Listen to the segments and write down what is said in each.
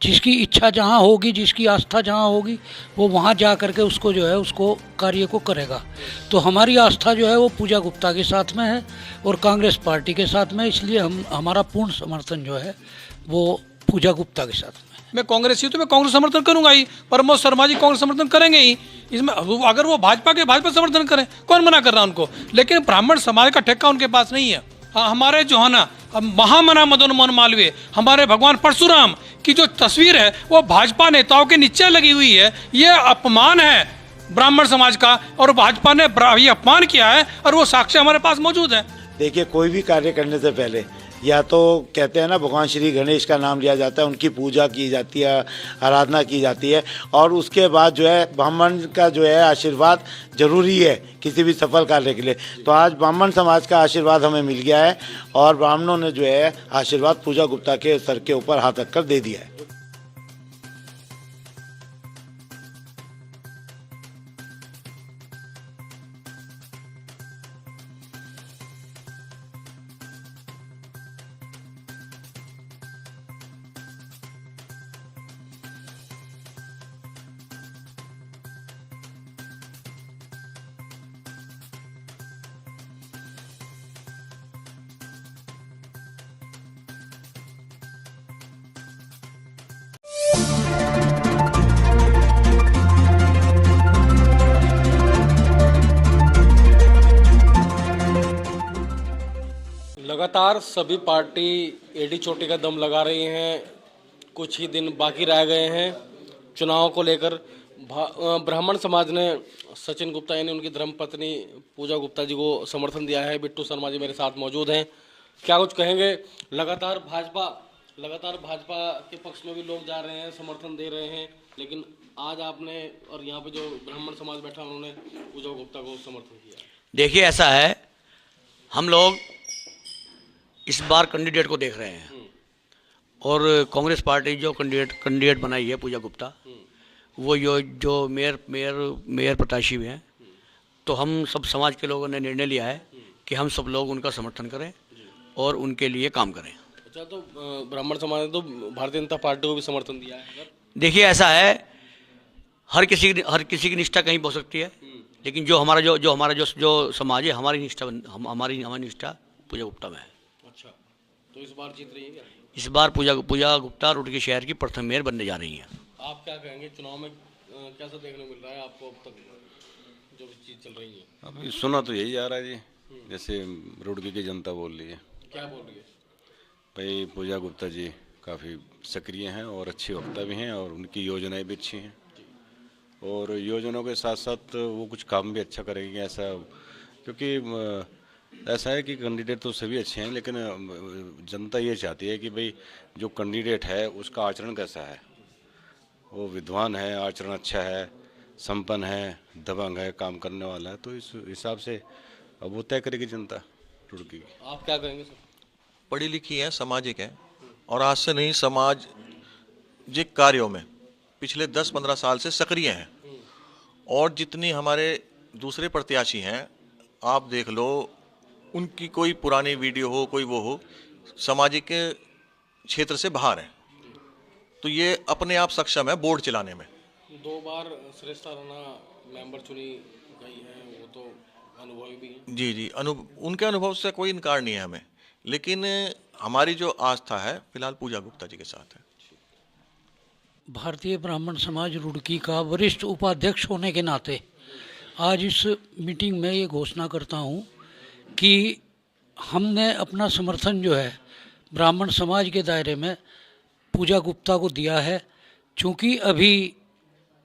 जिसकी इच्छा जहाँ होगी, जिसकी आस्था जहाँ होगी, वो वहाँ जा करके उसको जो है उसको कार्य को करेगा। तो हमारी आस्था जो है वो पूजा गुप्ता के साथ में है और कांग्रेस पार्टी के साथ में, इसलिए हमारा पूर्ण समर्थन जो है वो पूजा गुप्ता के साथ में। मैं कांग्रेसी हूँ तो मैं कांग्रेस समर्थन करूंगा ही, प्रमोद शर्मा जी कांग्रेस समर्थन करेंगे ही। इसमें अगर वो भाजपा समर्थन करें, कौन मना कर रहा है उनको, लेकिन ब्राह्मण समाज का ठेका उनके पास नहीं है। हाँ, हमारे जो है ना महामना मदन मोहन मालवीय, हमारे भगवान परशुराम की जो तस्वीर है वो भाजपा नेताओं के नीचे लगी हुई है। ये अपमान है ब्राह्मण समाज का, और भाजपा ने ये अपमान किया है और वो साक्ष्य हमारे पास मौजूद है। देखिए, कोई भी कार्य करने से पहले या तो कहते हैं ना, भगवान श्री गणेश का नाम लिया जाता है, उनकी पूजा की जाती है, आराधना की जाती है, और उसके बाद जो है ब्राह्मण का जो है आशीर्वाद जरूरी है किसी भी सफल कार्य के लिए। तो आज ब्राह्मण समाज का आशीर्वाद हमें मिल गया है और ब्राह्मणों ने जो है आशीर्वाद पूजा गुप्ता के सर के ऊपर हाथ रखकर दे दिया है। लगातार सभी पार्टी एडी चोटी का दम लगा रही हैं। कुछ ही दिन बाकी रह गए हैं चुनाव को लेकर। ब्राह्मण समाज ने सचिन गुप्ता यानी उनकी धर्मपत्नी पूजा गुप्ता जी को समर्थन दिया है। बिट्टू शर्मा जी मेरे साथ मौजूद हैं, क्या कुछ कहेंगे? लगातार भाजपा के पक्ष में भी लोग जा रहे हैं, समर्थन दे रहे हैं, लेकिन आज आपने और यहाँ पे जो ब्राह्मण समाज बैठा उन्होंने पूजा गुप्ता को समर्थन किया। देखिए, ऐसा है, हम लोग इस बार कैंडिडेट को देख रहे हैं और कांग्रेस पार्टी जो कैंडिडेट बनाई है पूजा गुप्ता, वो जो मेयर प्रत्याशी भी हैं, तो हम सब समाज के लोगों ने निर्णय लिया है कि हम सब लोग उनका समर्थन करें और उनके लिए काम करें। अच्छा, तो ब्राह्मण समाज ने तो भारतीय जनता पार्टी को भी समर्थन दिया है। देखिए, ऐसा है, हर किसी की निष्ठा कहीं हो सकती है, लेकिन जो हमारा समाज है, हमारी निष्ठा पूजा गुप्ता में है। अच्छा, तो इस बार जीत रही है क्या? इस बार पूजा गुप्ता रुड़की शहर की प्रथम मेयर बनने जा रही हैं। आप क्या कहेंगे, चुनाव में कैसा देखने को मिल रहा है आपको अब तक जो चीज़ चल रही है? अभी सुना तो यही जा रहा है जी, जैसे रुड़की की जनता बोल रही है। क्या बोल रही है? भाई पूजा गुप्ता जी काफ़ी सक्रिय हैं और अच्छे वक्ता भी हैं और उनकी योजनाएं भी अच्छी हैं, और योजनाओं के साथ साथ वो कुछ काम भी अच्छा करेंगे ऐसा, क्योंकि ऐसा है कि कैंडिडेट तो सभी अच्छे हैं, लेकिन जनता ये चाहती है कि भाई जो कैंडिडेट है उसका आचरण कैसा है, वो विद्वान है, आचरण अच्छा है, संपन्न है, दबंग है, काम करने वाला है। तो इस हिसाब से अब वो तय करेगी जनता रुड़की की। आप क्या कहेंगे सर? पढ़ी लिखी है, सामाजिक है, और आज से नहीं सामाजिक कार्यों में पिछले 10-15 साल से सक्रिय हैं। और जितनी हमारे दूसरे प्रत्याशी हैं, आप देख लो, उनकी कोई पुरानी वीडियो हो, कोई वो हो, सामाजिक क्षेत्र से बाहर है, तो ये अपने आप सक्षम है बोर्ड चलाने में। 2 बार श्रेष्ठा राणा मेंबर चुनी गई है, वो तो अनुभवी भी है। जी, उनके अनुभव से कोई इनकार नहीं है हमें, लेकिन हमारी जो आस्था है फिलहाल पूजा गुप्ता जी के साथ है। भारतीय ब्राह्मण समाज रुड़की का वरिष्ठ उपाध्यक्ष होने के नाते आज इस मीटिंग में ये घोषणा करता हूँ कि हमने अपना समर्थन जो है ब्राह्मण समाज के दायरे में पूजा गुप्ता को दिया है। क्योंकि अभी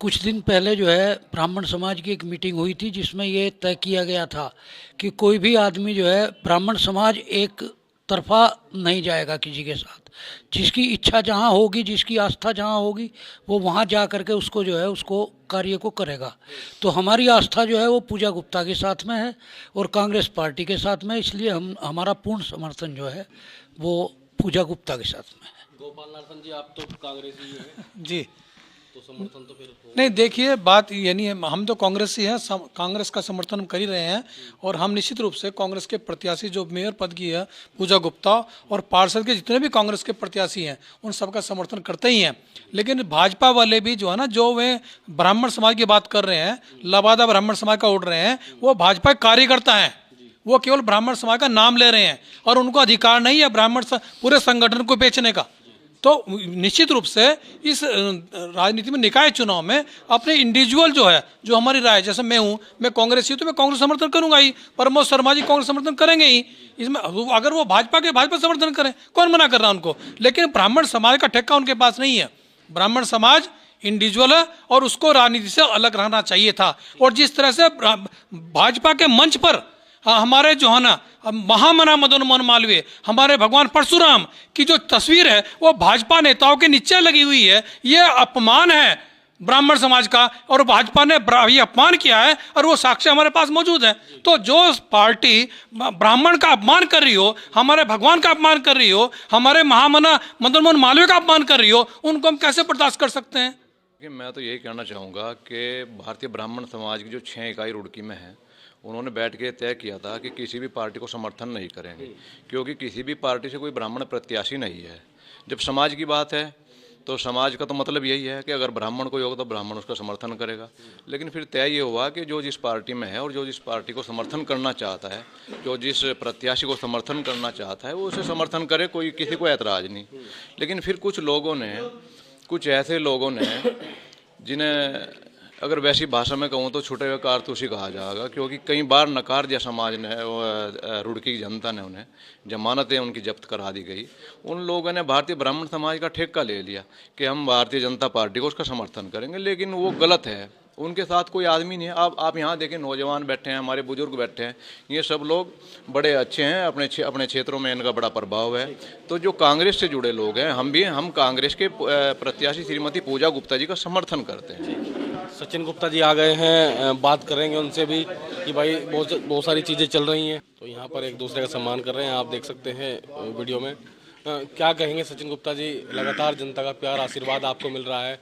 कुछ दिन पहले जो है ब्राह्मण समाज की एक मीटिंग हुई थी, जिसमें ये तय किया गया था कि कोई भी आदमी जो है, ब्राह्मण समाज एक तरफा नहीं जाएगा किसी के साथ। जिसकी इच्छा जहाँ होगी, जिसकी आस्था जहाँ होगी, वो वहाँ जा करके उसको जो है उसको कार्य को करेगा। तो हमारी आस्था जो है वो पूजा गुप्ता के साथ में है और कांग्रेस पार्टी के साथ में, इसलिए हमारा पूर्ण समर्थन जो है वो पूजा गुप्ता के साथ में है। गोपाल नाथन जी, आप तो कांग्रेसी हैं। जी, तो समर्थन तो फिर नहीं, देखिए बात ये नहीं है, हम तो कांग्रेस ही हैं, कांग्रेस का समर्थन हम कर ही रहे हैं। और हम निश्चित रूप से कांग्रेस के प्रत्याशी जो मेयर पद की है पूजा गुप्ता, और पार्षद के जितने भी कांग्रेस के प्रत्याशी हैं उन सबका समर्थन करते ही हैं। लेकिन भाजपा वाले भी जो है ना, जो वे ब्राह्मण समाज की बात कर रहे हैं, लबादा ब्राह्मण समाज का उड़ रहे हैं, वो भाजपा के कार्यकर्ता हैं। वो केवल ब्राह्मण समाज का नाम ले रहे हैं और उनको अधिकार नहीं है पूरे संगठन को बेचने का। तो निश्चित रूप से इस राजनीति में, निकाय चुनाव में अपने इंडिविजुअल जो है, जो हमारी राय, जैसे मैं हूँ, मैं कांग्रेसी हूँ तो मैं कांग्रेस समर्थन करूंगा ही, प्रमोद शर्मा जी कांग्रेस समर्थन करेंगे ही। इसमें अगर वो भाजपा समर्थन करें, कौन मना कर रहा है उनको। लेकिन ब्राह्मण समाज का ठेका उनके पास नहीं है। ब्राह्मण समाज इंडिविजुअल है और उसको राजनीति से अलग रहना चाहिए था। और जिस तरह से भाजपा के मंच पर हमारे जो है ना महामना मदन मोहन मालवीय, हमारे भगवान परशुराम की जो तस्वीर है वो भाजपा नेताओं के नीचे लगी हुई है, ये अपमान है ब्राह्मण समाज का। और भाजपा ने ये अपमान किया है और वो साक्ष्य हमारे पास मौजूद है। तो जो पार्टी ब्राह्मण का अपमान कर रही हो, हमारे भगवान का अपमान कर रही हो, हमारे महामना मदन मोहन मालवीय का अपमान कर रही हो, उनको हम कैसे बर्दाश्त कर सकते हैं। मैं तो यही कहना चाहूँगा कि भारतीय ब्राह्मण समाज की जो 6 इकाई रुड़की में है, उन्होंने बैठ के तय किया था कि किसी भी पार्टी को समर्थन नहीं करेंगे, क्योंकि किसी भी पार्टी से कोई ब्राह्मण प्रत्याशी नहीं है। जब समाज की बात है तो समाज का तो मतलब यही है कि अगर ब्राह्मण कोई होगा तो ब्राह्मण उसका समर्थन करेगा। लेकिन फिर तय ये हुआ कि जो जिस पार्टी में है और जो जिस पार्टी को समर्थन करना चाहता है, जो जिस प्रत्याशी को समर्थन करना चाहता है, वो उसे समर्थन करे, कोई किसी को ऐतराज़ नहीं। लेकिन फिर कुछ ऐसे लोगों ने जिन्हें अगर वैसी भाषा में कहूँ तो छुटे हुए कारतूसी कहा जाएगा, क्योंकि कई बार नकार दिया समाज ने, रुड़की की जनता ने, उन्हें जमानतें उनकी जब्त करा दी गई। उन लोगों ने भारतीय ब्राह्मण समाज का ठेका ले लिया कि हम भारतीय जनता पार्टी को उसका समर्थन करेंगे, लेकिन वो गलत है। उनके साथ कोई आदमी नहीं है। आप यहाँ देखें, नौजवान बैठे हैं, हमारे बुजुर्ग बैठे हैं, ये सब लोग बड़े अच्छे हैं, अपने क्षेत्रों में इनका बड़ा प्रभाव है। तो जो कांग्रेस से जुड़े लोग हैं, हम कांग्रेस के प्रत्याशी श्रीमती पूजा गुप्ता जी का समर्थन करते हैं। सचिन गुप्ता जी आ गए हैं, बात करेंगे उनसे भी कि भाई बहुत सारी चीज़ें चल रही हैं, तो यहाँ पर एक दूसरे का सम्मान कर रहे हैं, आप देख सकते हैं वीडियो में। क्या कहेंगे सचिन गुप्ता जी, लगातार जनता का प्यार आशीर्वाद आपको मिल रहा है,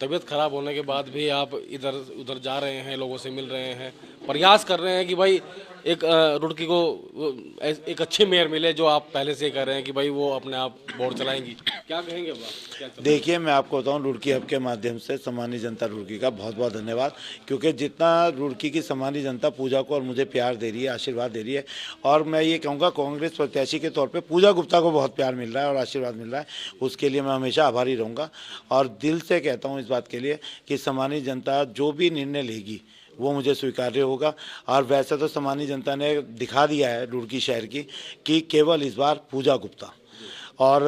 तबीयत खराब होने के बाद भी आप इधर उधर जा रहे हैं, लोगों से मिल रहे हैं, प्रयास कर रहे हैं कि भाई एक रुड़की को एक अच्छे मेयर मिले, जो आप पहले से कह रहे हैं कि भाई वो अपने आप बोर्ड चलाएंगी। क्या कहेंगे आप? देखिए, मैं आपको बताऊं, रुड़की हब के माध्यम से सामान्य जनता रुड़की का बहुत बहुत धन्यवाद, क्योंकि जितना रुड़की की सामान्य जनता पूजा को और मुझे प्यार दे रही है, आशीर्वाद दे रही है, और मैं ये कहूँगा कांग्रेस प्रत्याशी के तौर पर पूजा गुप्ता को बहुत प्यार मिल रहा है और आशीर्वाद मिल रहा है, उसके लिए मैं हमेशा आभारी रहूँगा। और दिल से कहता हूँ इस बात के लिए कि सामान्य जनता जो भी निर्णय लेगी वो मुझे स्वीकार्य होगा। और वैसे तो सामान्य जनता ने दिखा दिया है रुड़की शहर की कि केवल इस बार पूजा गुप्ता। और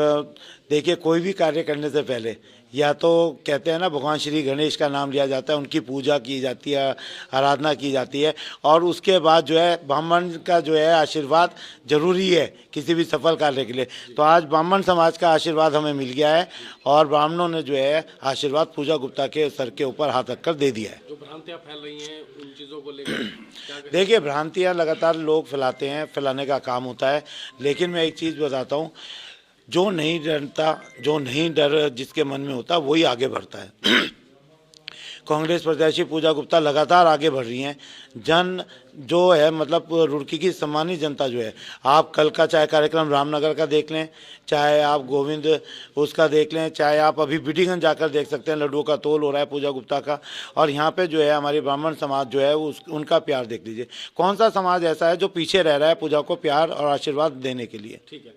देखिए, कोई भी कार्य करने से पहले या तो कहते हैं ना, भगवान श्री गणेश का नाम लिया जाता है, उनकी पूजा की जाती है, आराधना की जाती है, और उसके बाद जो है ब्राह्मण का जो है आशीर्वाद जरूरी है किसी भी सफल कार्य के लिए। तो आज ब्राह्मण समाज का आशीर्वाद हमें मिल गया है और ब्राह्मणों ने जो है आशीर्वाद पूजा गुप्ता के सर के ऊपर हाथ रखकर दे दिया है। जो भ्रांतियाँ फैल रही हैं उन चीज़ों को लेकर देखिए, भ्रांतियाँ लगातार लोग फैलाते हैं, फैलाने का काम होता है, लेकिन मैं एक चीज़ बताता हूँ, जो नहीं डर जिसके मन में होता वही आगे बढ़ता है। कांग्रेस प्रत्याशी पूजा गुप्ता लगातार आगे बढ़ रही हैं। जन जो है, मतलब रुड़की की सम्मानित जनता जो है, आप कल का चाहे कार्यक्रम रामनगर का देख लें, चाहे आप गोविंद उसका देख लें, चाहे आप अभी बिटिगंज जाकर देख सकते हैं, लड्डुओं का तोल हो रहा है पूजा गुप्ता का। और यहाँ पे जो है हमारी ब्राह्मण समाज जो है उनका प्यार देख लीजिए। कौन सा समाज ऐसा है जो पीछे रह रहा है पूजा को प्यार और आशीर्वाद देने के लिए। ठीक है,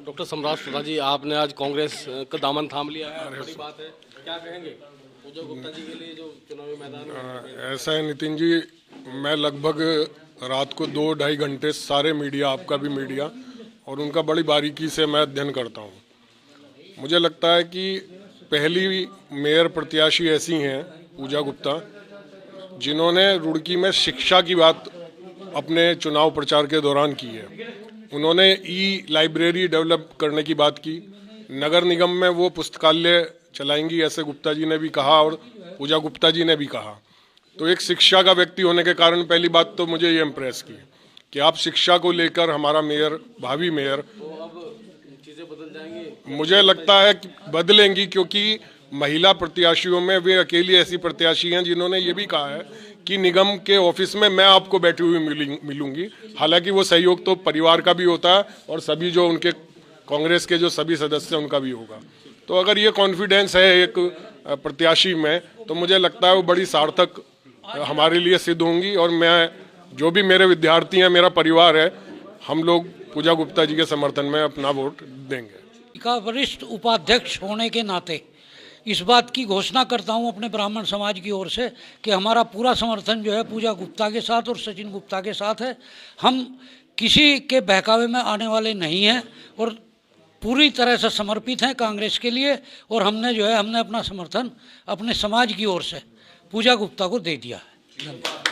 डॉक्टर सम्राट सुधा जी, आपने आज कांग्रेस का दामन थाम लिया है, बड़ी बात है, क्या कहेंगे पूजा गुप्ता जी के लिए जो चुनावी मैदान में? ऐसा है नितिन जी, मैं लगभग रात को 2-2.5 घंटे सारे मीडिया, आपका भी मीडिया, और उनका बड़ी बारीकी से मैं अध्ययन करता हूँ। मुझे लगता है कि पहली मेयर प्रत्याशी ऐसी हैं पूजा गुप्ता, जिन्होंने रुड़की में शिक्षा की बात अपने चुनाव प्रचार के दौरान की है। उन्होंने लाइब्रेरी डेवलप करने की बात की, नगर निगम में वो पुस्तकालय चलाएंगी, ऐसे गुप्ता जी ने भी कहा और पूजा गुप्ता जी ने भी कहा। तो एक शिक्षा का व्यक्ति होने के कारण पहली बात तो मुझे ये इम्प्रेस की कि आप शिक्षा को लेकर हमारा मेयर, भावी मेयर, तो अब चीज़ें बदल जाएंगी। मुझे लगता है कि बदलेंगी, क्योंकि महिला प्रत्याशियों में वे अकेली ऐसी प्रत्याशी हैं जिन्होंने ये भी कहा है कि निगम के ऑफिस में मैं आपको बैठी हुई मिलूंगी। हालांकि वो सहयोग तो परिवार का भी होता है और सभी जो उनके कांग्रेस के जो सभी सदस्य हैं उनका भी होगा। तो अगर ये कॉन्फिडेंस है एक प्रत्याशी में, तो मुझे लगता है वो बड़ी सार्थक हमारे लिए सिद्ध होंगी। और मैं, जो भी मेरे विद्यार्थी हैं, मेरा परिवार है, हम लोग पूजा गुप्ता जी के समर्थन में अपना वोट देंगे। का वरिष्ठ उपाध्यक्ष होने के नाते इस बात की घोषणा करता हूं अपने ब्राह्मण समाज की ओर से कि हमारा पूरा समर्थन जो है पूजा गुप्ता के साथ और सचिन गुप्ता के साथ है। हम किसी के बहकावे में आने वाले नहीं हैं और पूरी तरह से समर्पित हैं कांग्रेस के लिए। और हमने अपना समर्थन अपने समाज की ओर से पूजा गुप्ता को दे दिया है। धन्यवाद।